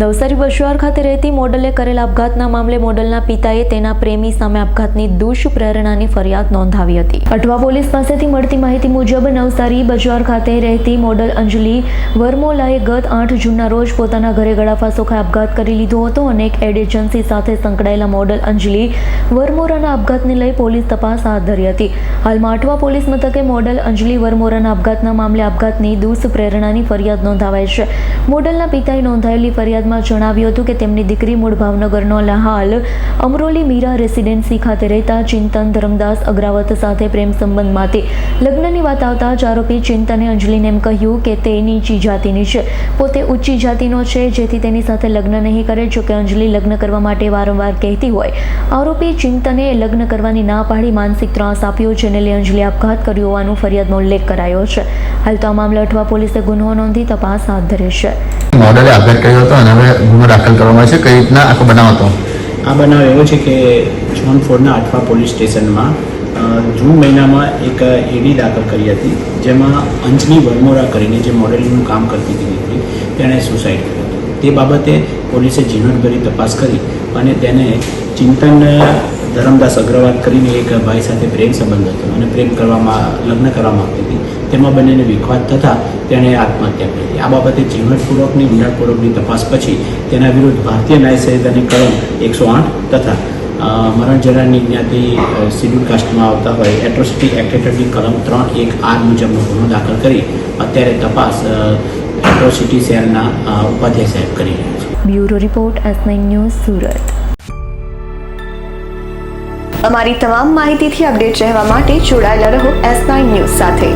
નવસારી બશવાર ખાતે રહેતી મોડલે કરેલા આપઘાતના મામલે મોડલના પિતાએ તેના પ્રેમી સામે આપઘાતની દુષ્પ્રેરણાની ફરિયાદ નોંધાવી હતી. અઠવા પોલીસ પાસેથી મળતી માહિતી મુજબ નવસારી બશવાર ખાતે રહેતી મોડલ અંજલિ વરમોલાએ ગત 8 જૂનના રોજ પોતાના ઘરે ગળાફાંસો ખાઈ આપઘાત કરી લીધો હતો અને એક એડ એજન્સી સાથે સંકળાયેલા મોડલ અંજલિ વરમોરાના આપઘાતને લઈ પોલીસ તપાસ હાથ ધરી હતી. હાલમાં અઠવા પોલીસ મથકે મોડલ અંજલિ વરમોરાના આપઘાતના મામલે આપઘાતની દુષ્પ્રેરણાની ફરિયાદ નોંધાવાઈ છે. મોડલના પિતાએ નોંધાયેલી ફરિયાદમાં જણાવ્યું હતું કે તેમની દીકરી મૂળ ભાવનગરનો હાલ અમરોલી મીરા રેસિડેન્સી ખાતે રહેતા ચિંતન ધરમદાસ અગ્રાવત સાથે પ્રેમ સંબંધમાંથી લગ્નની વાત આવતા જ આરોપી ચિંતને અંજલિને એમ કહ્યું કે તે નીચી જાતિની છે, પોતે ઊંચી જાતિનો છે, જેથી તેની સાથે લગ્ન નહીં કરે. જોકે અંજલિ લગ્ન કરવા માટે વારંવાર કહેતી હોય આરોપી ચિંતને લગ્ન કરવાની ના પાડી માનસિક ત્રાસ આપ્યો, જેને લઈ અંજલિ આપઘાત કર્યો હોવાનું ફરિયાદમાં ઉલ્લેખ કરાયો છે. હાલ તો આ મામલે અઠવા પોલીસે ગુનો નોંધી તપાસ હાથ ધરી છે. મોડલે આપઘાત કર્યો હતો અને હવે ગુનો દાખલ કરવામાં છે. કઈ રીતના આખો બનાવ હતો? આ બનાવ એવો છે કે ઝોન 4ના અઠવા પોલીસ સ્ટેશનમાં જૂન મહિનામાં એક એડી દાખલ કરી હતી, જેમાં અંજલિ વરમોરા કરીને જે મોડેલિંગનું કામ કરતી હતી તેણે સુસાઇડ કર્યો હતો. તે બાબતે પોલીસે ઝીણવટભરી તપાસ કરી અને તેને ચિંતન ધરમદાસ અગ્રવાલ કરીને એક ભાઈ સાથે પ્રેમ સંબંધ હતો અને લગ્ન કરવા માંગતી હતી. તેમાં બંનેને વિખવાદ થતાં તેણે આત્મહત્યા કરી. આ બાબતે ઝીણવટપૂર્વકની ઊંડાણપૂર્વકની તપાસ પછી તેના વિરુદ્ધ ભારતીય ન્યાય સંહિતાની કલમ 108 તથા મરણ જનારની જ્ઞાતિ શિડ્યુલ કાસ્ટમાં આવતા હોય એટ્રોસિટી એક્ટ હેઠળની કલમ 3(1)R મુજબનો ગુનો દાખલ કરી અત્યારે તપાસ એટ્રોસિટી સેલના ઉપાધ્યાય સાહેબ કરી રહ્યા છે. Bureau report S9 news Surat. અમારી તમામ માહિતીથી અપડેટ રહેવા માટે જોડાયેલા રહો S9 ન્યૂઝ સાથે.